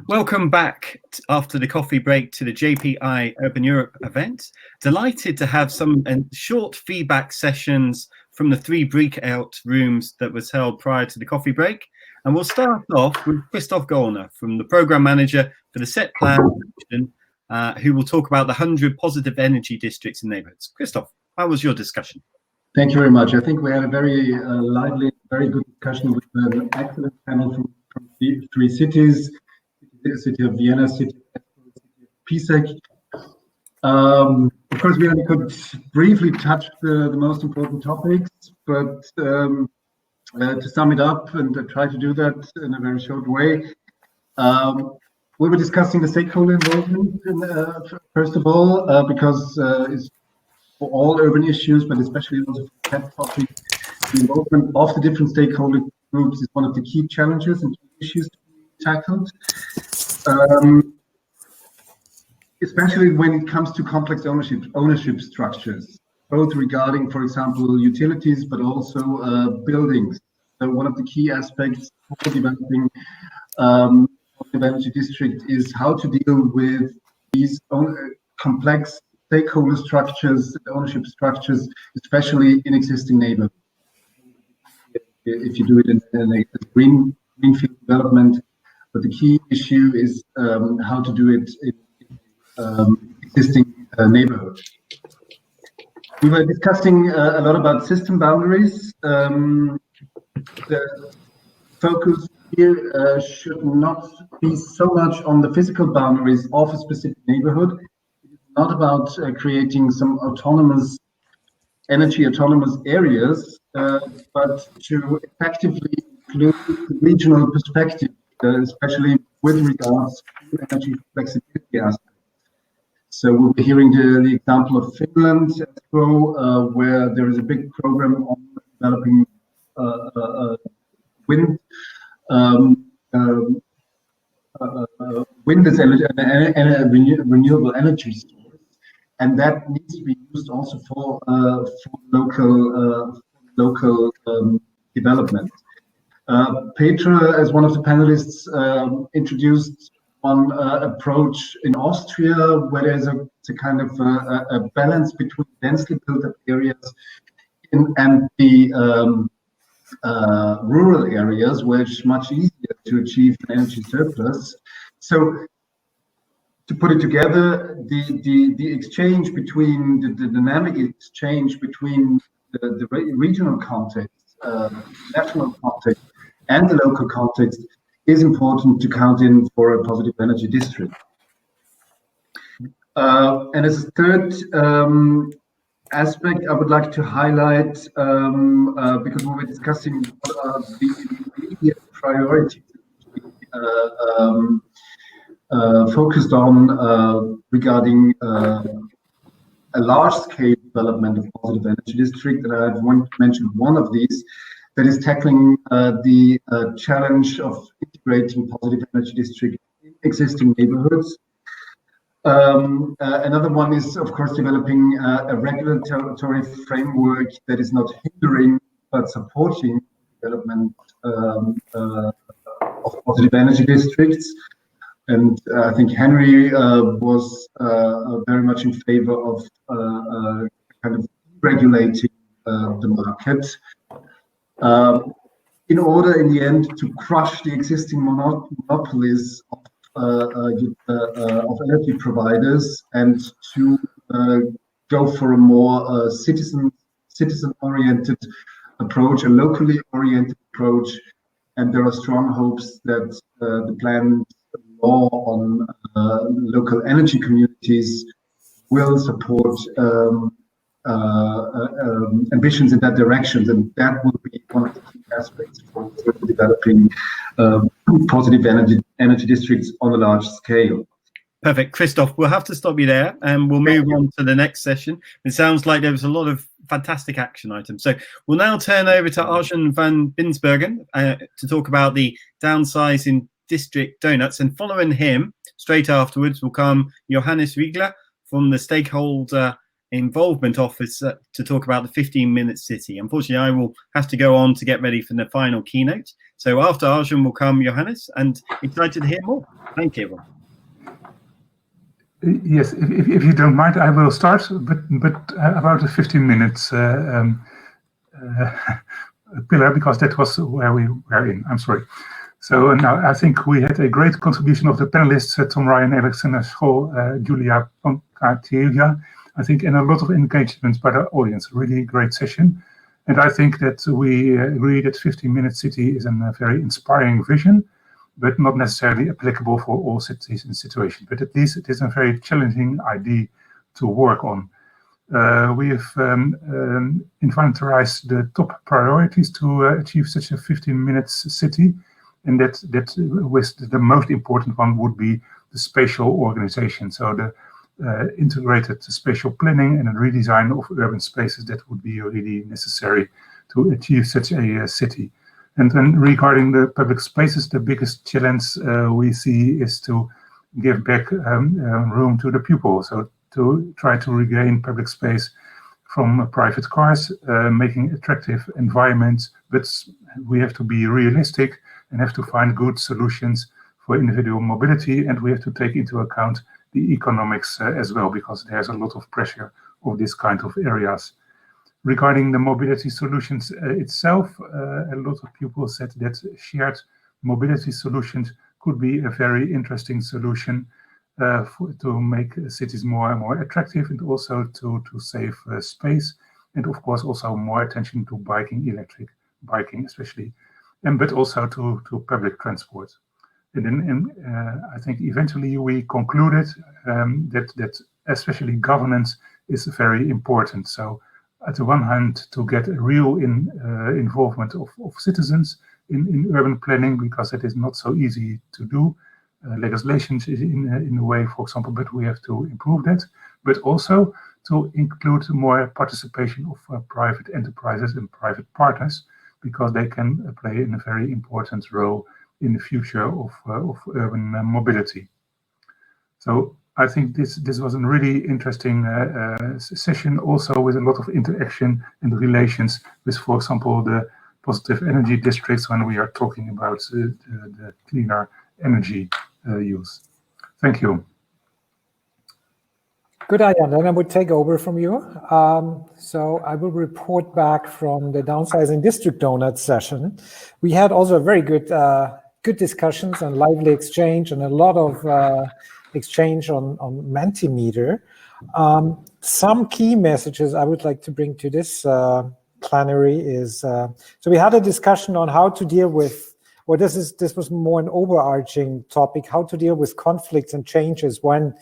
Welcome back after the coffee break to the JPI Urban Europe event. Delighted to have some short feedback sessions from the 3 breakout rooms that was held prior to the coffee break. And we'll start off with Christoph Gollner from the Program Manager for the Set Plan Action, who will talk about the 100 positive energy districts and neighborhoods. Christoph, how was your discussion? Thank you very much. I think we had a very lively, very good discussion with an excellent panel from 3 cities. The city of Vienna, city of Pisek. Of course, we only could briefly touch the most important topics, but to sum it up and try to do that in a very short way, we were discussing the stakeholder involvement, first of all, because it's for all urban issues, but especially also for that topic, the involvement of the different stakeholder groups is one of the key challenges and key issues to be tackled. Especially when it comes to complex ownership structures, both regarding, for example, utilities, but also buildings. So one of the key aspects for developing the energy district is how to deal with these complex stakeholder structures, ownership structures, especially in existing neighborhoods. If you do it in a greenfield development. But the key issue is how to do it in existing neighborhoods. We were discussing a lot about system boundaries. The focus here should not be so much on the physical boundaries of a specific neighborhood. It's not about creating some energy autonomous areas, but to effectively include the regional perspective, especially with regards to energy flexibility aspects. So we'll be hearing the example of Finland, where there is a big program on developing wind. Wind is a renewable energy source, and that needs to be used also for local development. Petra, as one of the panelists, introduced one approach in Austria, where there's a kind of a balance between densely built up areas and the rural areas, where it's much easier to achieve an energy surplus. So, to put it together, the exchange between the dynamic exchange between the regional context, national context, and the local context is important to count in for a positive energy district. And as a third aspect, I would like to highlight, because we were discussing the immediate priorities focused on regarding a large-scale development of positive energy district, and I've mentioned one of these, that is tackling the challenge of integrating positive energy district in existing neighborhoods. Another one is, of course, developing a regulatory framework that is not hindering but supporting development of positive energy districts. And I think Henry was very much in favor of kind of regulating the market. In order, in the end, to crush the existing monopolies of energy providers and to go for a more citizen-oriented approach, a locally oriented approach. And there are strong hopes that the planned law on local energy communities will support ambitions in that direction, and that will be one of the key aspects for developing positive energy districts on a large scale. Perfect. Christoph, we'll have to stop you there and we'll move on to the next session. It sounds like there was a lot of fantastic action items. So we'll now turn over to Arjen van Binsbergen to talk about the downsizing district donuts, and following him straight afterwards will come Johannes Riegler from the stakeholder involvement officer to talk about the 15-minute city. Unfortunately, I will have to go on to get ready for the final keynote. So after Arjun will come Johannes, and excited to hear more. Thank you, everyone. Yes, if you don't mind, I will start, but about the 15 minutes pillar, because that was where we were in. I'm sorry. So now I think we had a great contribution of the panelists, Tom Ryan, Alexander Scholl, Julia Pankatilia, I think, and a lot of engagement by the audience. Really great session. And I think that we agree that 15-minute city is a very inspiring vision, but not necessarily applicable for all cities and situations. But at least it is a very challenging idea to work on. We have inventarized the top priorities to achieve such a 15-minute city, and that with the most important one would be the spatial organization. So the integrated spatial planning and a redesign of urban spaces that would be really necessary to achieve such a city. And then regarding the public spaces, the biggest challenge we see is to give back room to the people. So to try to regain public space from private cars, making attractive environments, but we have to be realistic and have to find good solutions for individual mobility, and we have to take into account the economics as well, because there's a lot of pressure of this kind of areas. Regarding the mobility solutions itself, a lot of people said that shared mobility solutions could be a very interesting solution to make cities more and more attractive, and also to save space, and of course also more attention to biking, electric biking especially, but also to public transport. And then I think eventually we concluded that especially governance is very important. So at the one hand, to get a real involvement of citizens in urban planning, because it is not so easy to do. Legislation is in a way, for example, but we have to improve that. But also to include more participation of private enterprises and private partners, because they can play a very important role in the future of urban mobility. So I think this was a really interesting session, also with a lot of interaction and relations with, for example, the positive energy districts when we are talking about the cleaner energy use. Thank you. Good, Arjan. Then I would take over from you. So I will report back from the Downsizing District Donut session. We had also a very good discussions and lively exchange, and a lot of exchange on Mentimeter. Some key messages I would like to bring to this plenary is, so we had a discussion on how to deal with, or this was more an overarching topic, how to deal with conflicts and changes when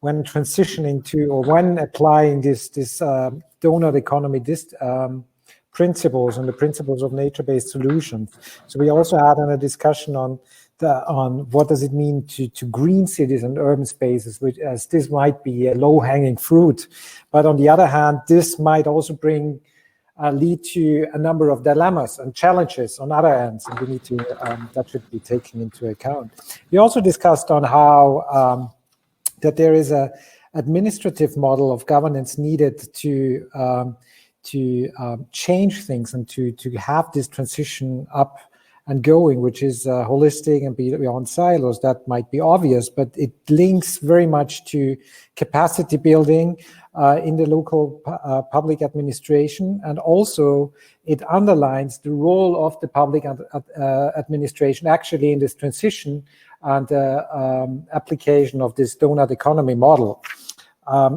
transitioning to, or when applying this donut economy, principles and the principles of nature-based solutions. So we also had a discussion on what does it mean to green cities and urban spaces, which, as this might be a low-hanging fruit, but on the other hand, this might also lead to a number of dilemmas and challenges on other ends, and we need to that should be taken into account. We also discussed on how that there is a administrative model of governance needed to change things and to have this transition up and going, which is holistic and beyond silos. That might be obvious, but it links very much to capacity building in the local public administration, and also it underlines the role of the public administration actually in this transition and application of this donut economy model,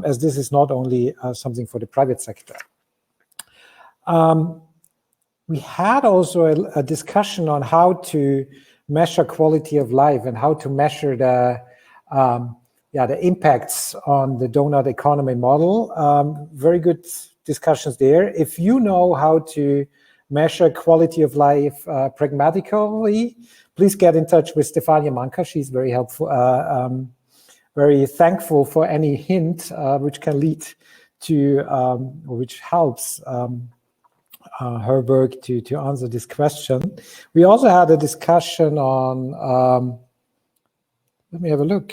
as this is not only something for the private sector. We had also a discussion on how to measure quality of life and how to measure the impacts on the donut economy model. Very good discussions there. If you know how to measure quality of life pragmatically, please get in touch with Stefania Manka. She's very helpful, very thankful for any hint which can lead to, or which helps her work to answer this question. We also had a discussion on, let me have a look,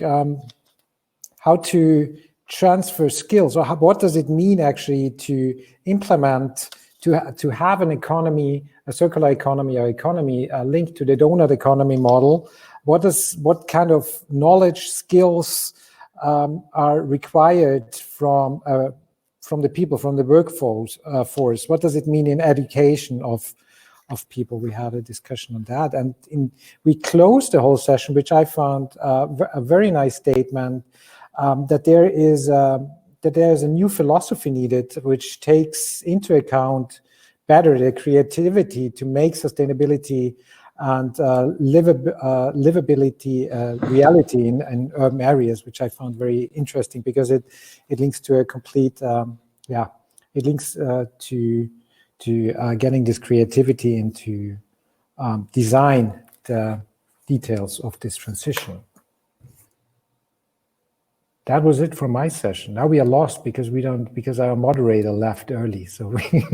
how to transfer skills, or what does it mean actually to implement, to have an economy, a circular economy or economy linked to the donut economy model? What kind of knowledge, skills are required from the people, from the workforce? What does it mean in education of people? We had a discussion on that, and we closed the whole session, which I found a very nice statement, that there is a new philosophy needed, which takes into account better the creativity to make sustainability and livability reality in urban areas, which I found very interesting, because it links to a complete it links to getting this creativity into design the details of this transition. That was it for my session. Now we are lost because our moderator left early. So we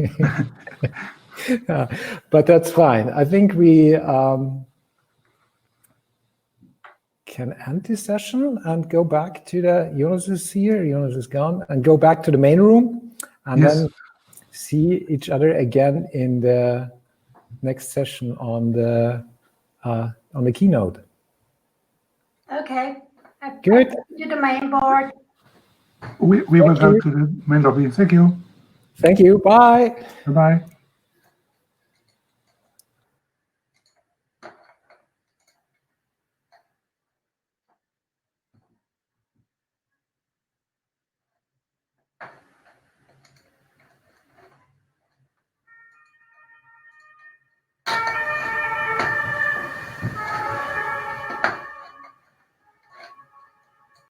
but that's fine. I think we can end this session and go back to Jonas is here, Jonas is gone, and go back to the main room, and then see each other again in the next session on the keynote. Okay. Good. To the main board. We will go to the main lobby. Thank you. Thank you. Bye. Bye-bye.